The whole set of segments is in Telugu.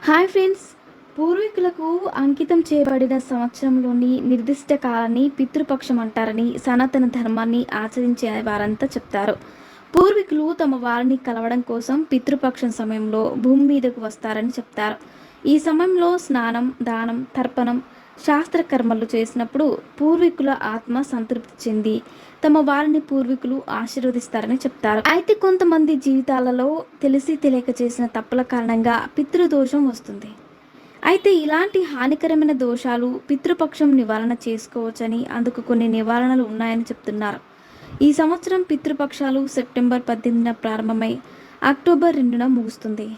Hi friends. పూర్వీకులకు అంకితం చేయబడిన సంవత్సరంలోని నిర్దిష్ట కాలాన్ని పితృపక్షం అంటారని సనాతన ధర్మాన్ని ఆచరించే వారంతా చెప్తారు. పూర్వీకులు తమ వారిని కలవడం కోసం పితృపక్షం సమయంలో భూమి మీదకు వస్తారని చెప్తారు. ఈ సమయంలో స్నానం, దానం, తర్పణం, శాస్త్రకర్మలు చేసినప్పుడు పూర్వీకుల ఆత్మ సంతృప్తి చెంది తమ వారిని పూర్వీకులు ఆశీర్వదిస్తారని చెప్తారు. అయితే కొంతమంది జీవితాలలో తెలిసి తెలియక చేసిన తప్పుల కారణంగా పితృదోషం వస్తుంది. అయితే ఇలాంటి హానికరమైన దోషాలు పితృపక్షం నివారణ చేసుకోవచ్చని, అందుకు కొన్ని నివారణలు ఉన్నాయని చెప్తున్నారు. ఈ సంవత్సరం పితృపక్షాలు సెప్టెంబర్ 18న ప్రారంభమై అక్టోబర్ 2న ముగుస్తుంది.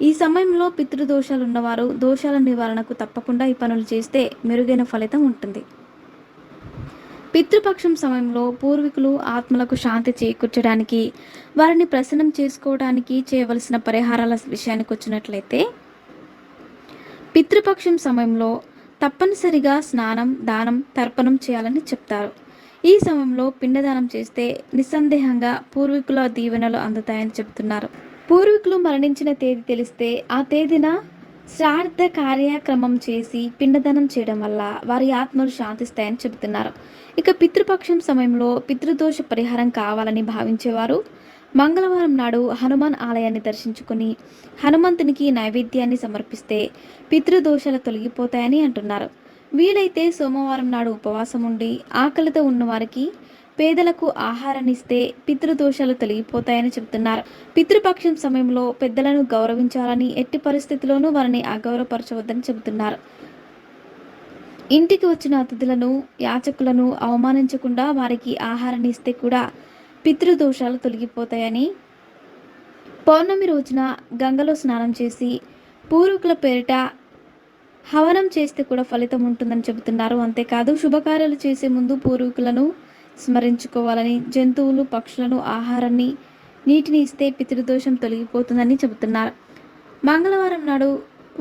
ఈ సమయంలో పితృదోషాలు ఉన్నవారు దోషాల నివారణకు తప్పకుండా ఈ పనులు చేస్తే మెరుగైన ఫలితం ఉంటుంది. పితృపక్షం సమయంలో పూర్వీకులు ఆత్మలకు శాంతి చేకూర్చడానికి, వారిని ప్రసన్నం చేసుకోవడానికి చేయవలసిన పరిహారాల విషయానికి వచ్చినట్లయితే, పితృపక్షం సమయంలో తప్పనిసరిగా స్నానం, దానం, తర్పణం చేయాలని చెప్తారు. ఈ సమయంలో పిండదానం చేస్తే నిస్సందేహంగా పూర్వీకుల దీవెనలు అందుతాయని చెబుతున్నారు. పూర్వీకులు మరణించిన తేదీ తెలిస్తే ఆ తేదీన శ్రాద్ధ కార్యక్రమం చేసి పిండదానం చేయడం వల్ల వారి ఆత్మలు శాంతిస్తాయని చెబుతున్నారు. ఇక పితృపక్షం సమయంలో పితృదోష పరిహారం కావాలని భావించేవారు మంగళవారం నాడు హనుమాన్ ఆలయాన్ని దర్శించుకుని హనుమంతునికి నైవేద్యాన్ని సమర్పిస్తే పితృదోషాలు తొలగిపోతాయని అంటున్నారు. వీలైతే సోమవారం నాడు ఉపవాసం ఉండి ఆకలితో ఉన్నవారికి, పేదలకు ఆహారాన్ని ఇస్తే పితృదోషాలు తొలగిపోతాయని చెబుతున్నారు. పితృపక్షం సమయంలో పెద్దలను గౌరవించాలని, ఎట్టి పరిస్థితుల్లోనూ వారిని అగౌరవపరచవద్దని చెబుతున్నారు. ఇంటికి వచ్చిన అతిథులను, యాచకులను అవమానించకుండా వారికి ఆహారాన్ని ఇస్తే కూడా పితృదోషాలు తొలగిపోతాయని, పౌర్ణమి రోజున గంగలో స్నానం చేసి పూర్వీకుల పేరిట హవనం చేస్తే కూడా ఫలితం ఉంటుందని చెబుతున్నారు. అంతేకాదు శుభకార్యాలు చేసే ముందు పూర్వీకులను స్మరించుకోవాలని, జంతువులు, పక్షులను, ఆహారాన్ని, నీటిని ఇస్తే పితృదోషం తొలగిపోతుందని చెబుతున్నారు. మంగళవారం నాడు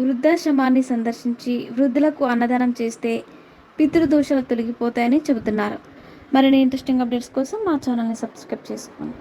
వృద్ధాశ్రమాన్ని సందర్శించి వృద్ధులకు అన్నదానం చేస్తే పితృదోషాలు తొలగిపోతాయని చెబుతున్నారు. మరిన్ని ఇంట్రెస్టింగ్ అప్డేట్స్ కోసం మా ఛానల్ని సబ్స్క్రైబ్ చేసుకోండి.